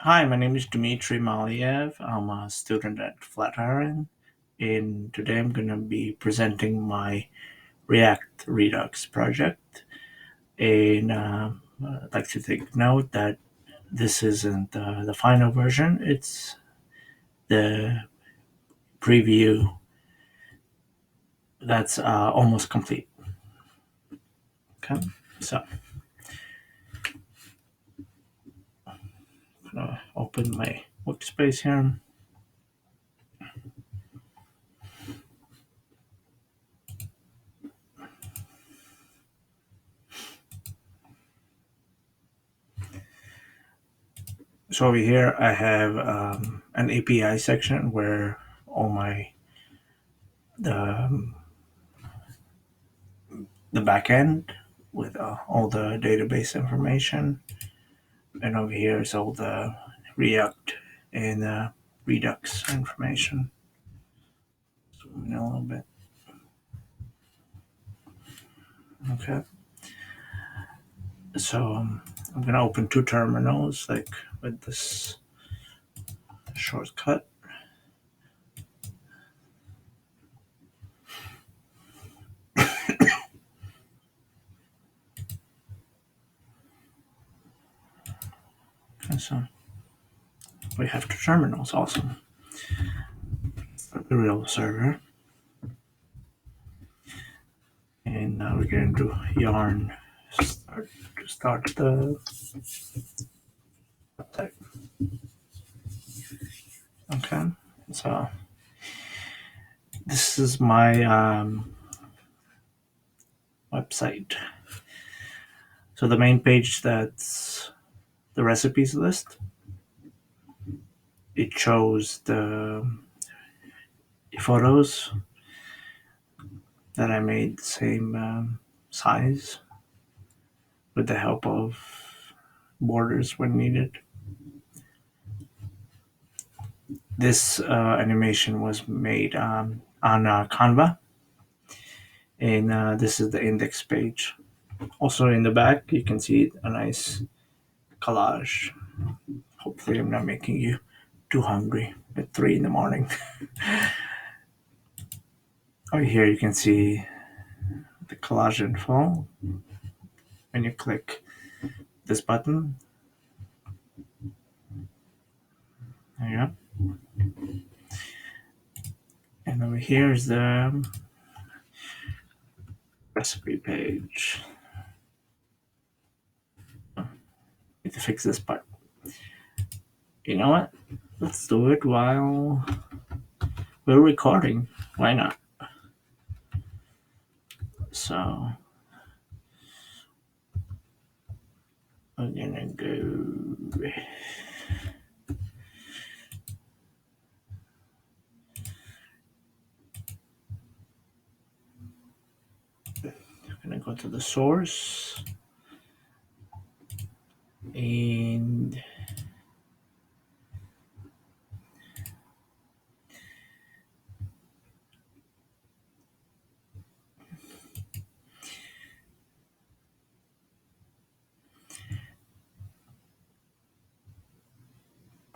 Hi, my name is Dmitry Maliev. I'm a student at Flatiron, and today I'm going to be presenting my React Redux project. And I'd like to take note that this isn't the final version, it's the preview that's almost complete. Okay, so I'm going to open my workspace here. So over here, I have an API section where all my the the backend with all the database information, and over here is all the React and Redux information. Zoom in a little bit. Okay, so I'm gonna open two terminals like with this shortcut. Okay, so we have two terminals. Awesome. The real server, and now we're going to yarn start the website. Okay, so this is my website. So the main page, that's the recipes list. It shows the photos that I made the same size with the help of borders when needed. This animation was made on Canva, and this is the index page. Also in the back, you can see a nice collage. Hopefully, I'm not making you too hungry at 3 in the morning. Over here, you can see the collage info. When you click this button, there you go. And over here is the recipe page. Need to fix this part. You know what? Let's do it while we're recording. Why not? So we're gonna go. I'm gonna go to the source and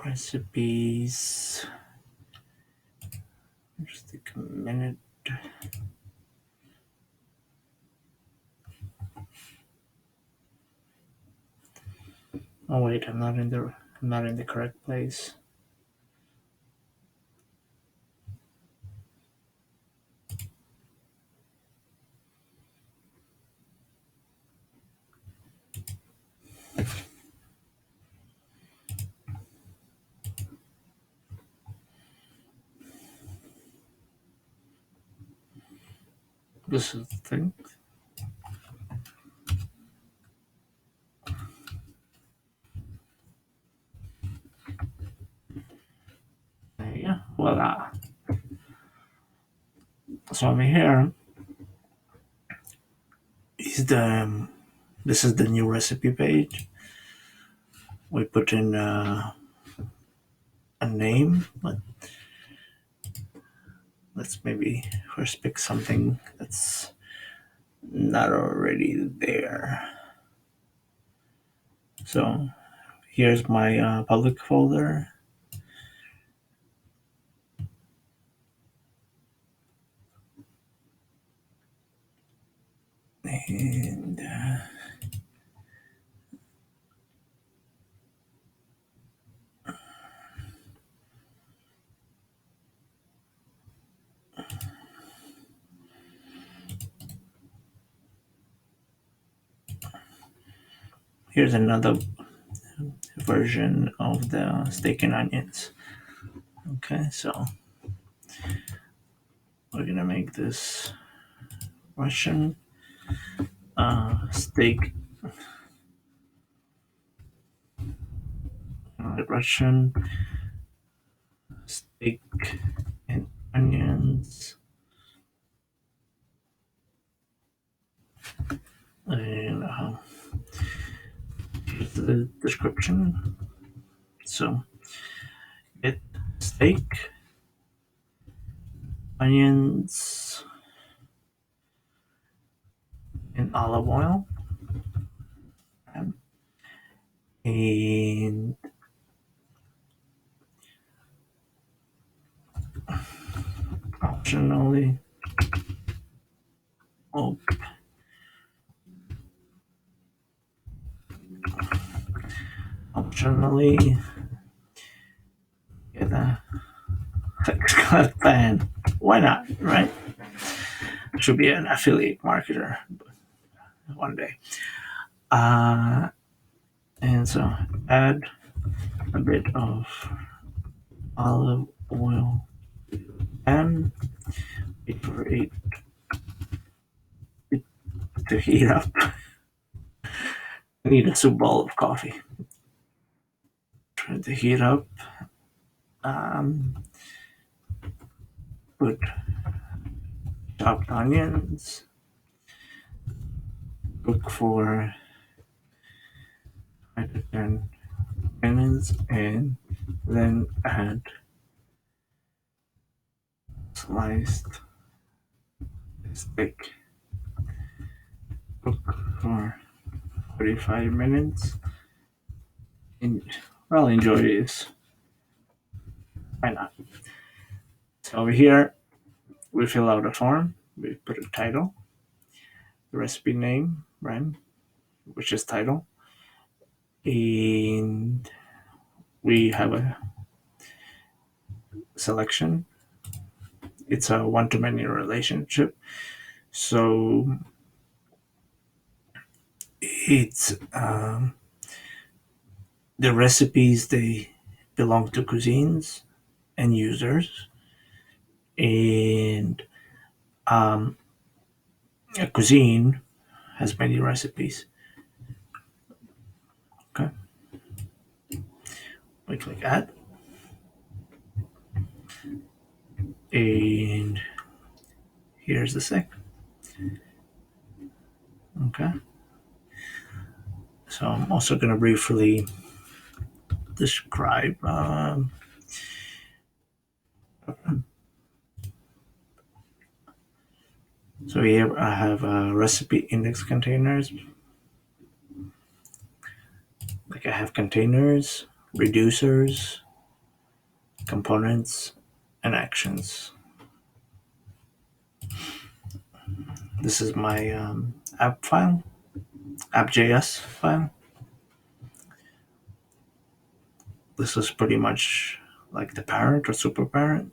recipes. Just take a minute. Oh wait, I'm not in the correct place. This is the thing. There you go. Voila. So over here is the this is the new recipe page. We put in a name. Let's maybe first pick something that's not already there. So here's my public folder. And here's another version of the steak and onions. Okay, so we're gonna make this Russian steak, Russian steak and onions, and here's the description. So get steak, onions, and olive oil, and optionally, oh, optionally get a fan. Why not, right? Should be an affiliate marketer one day. And so add a bit of olive oil and wait for it to heat up. I need a soup bowl of coffee. Try to heat up. Put chopped onions. Cook for 5 to 10 minutes and then add sliced steak. Cook for 45 minutes. And well, enjoy this. Why not? So over here, we fill out a form. We put a title, the recipe name, right? Which is title, and we have a selection. It's a one-to-many relationship, so it's the recipes, they belong to cuisines and users, and a cuisine has many recipes. Okay, we click add, and here's the sec. Okay, so I'm also going to briefly describe so here I have recipe index containers. Like I have containers, reducers, components, and actions. This is my app file, app.js file. This is pretty much like the parent or super parent.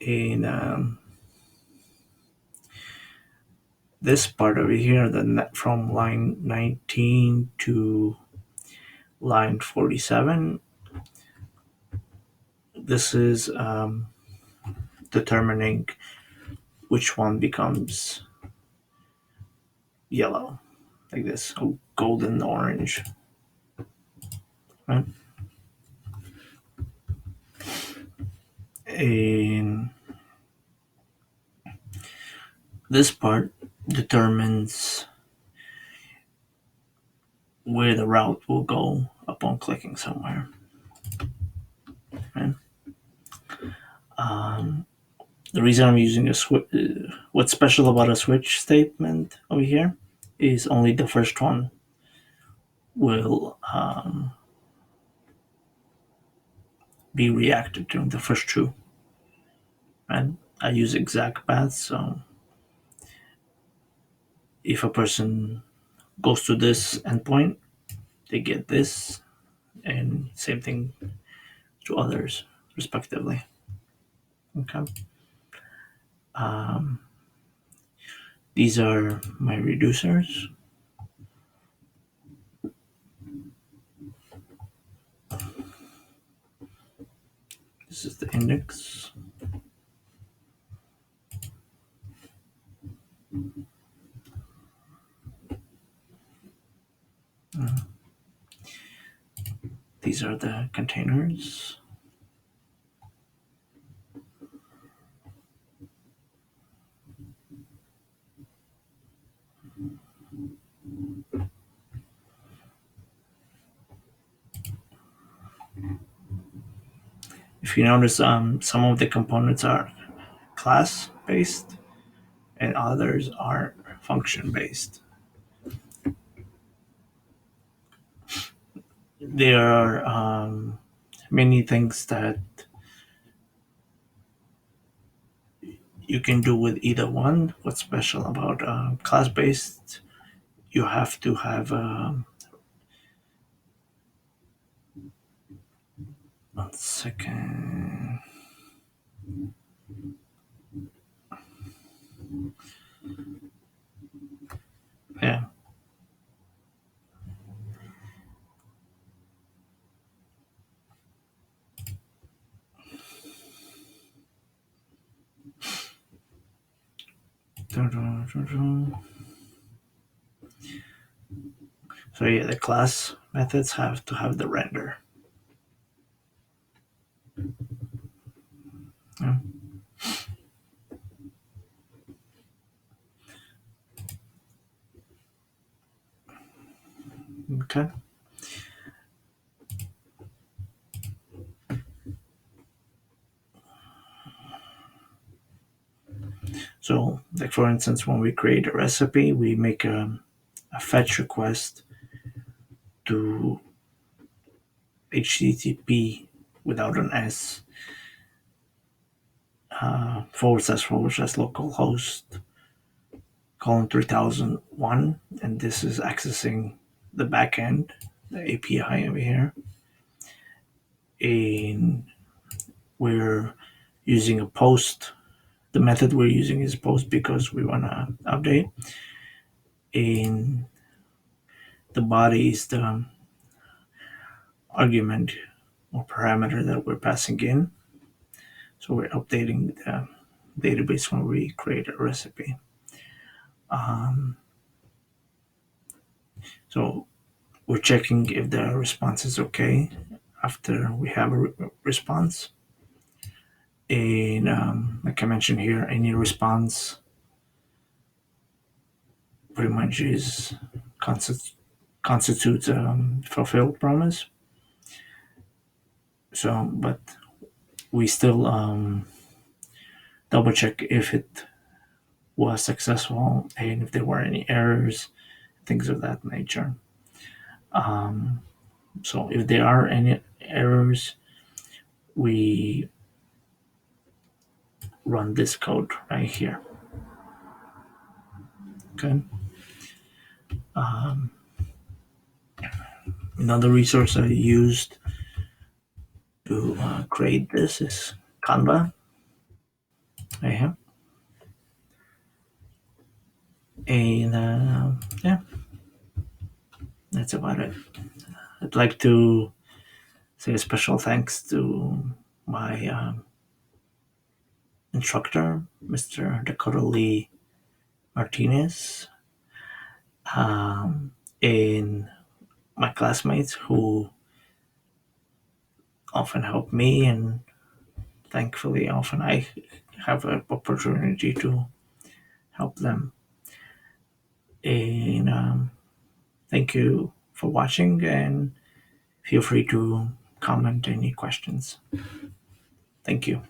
And this part over here, from line 19 to line 47, this is determining which one becomes yellow, like this, golden orange. Right? And this part determines where the route will go upon clicking somewhere. Right? The reason I'm using a switch, what's special about a switch statement over here is only the first one will um, be reacted to the first two. And I use exact paths, so if a person goes to this endpoint, they get this, and same thing to others, respectively. Okay. Um, these are my reducers. This is the index. These are the containers. If you notice, some of the components are class based and others are function based. There are many things that you can do with either one. What's special about class based? You have to have 1 second. Yeah. So yeah, the class methods have to have the render. Yeah. Okay. So, like for instance, when we create a recipe, we make a fetch request to HTTP without an S // localhost colon 3001, and this is accessing the backend, the API over here. And we're using a post. The method we're using is post because we want to update. And the body is the argument or parameter that we're passing in. So we're updating the database when we create a recipe. So we're checking if the response is okay after we have a response. And like I mentioned here, any response pretty much is constitutes fulfilled promise. So, but we still double check if it was successful and if there were any errors, things of that nature. So if there are any errors, we run this code right here. Okay. Another resource I used to create this is Canva. I have. And yeah, that's about it. I'd like to say a special thanks to my instructor, Mr. Dakota Lee Martinez, and my classmates who often help me, and thankfully often I have an opportunity to help them. And thank you for watching, and feel free to comment any questions. Thank you.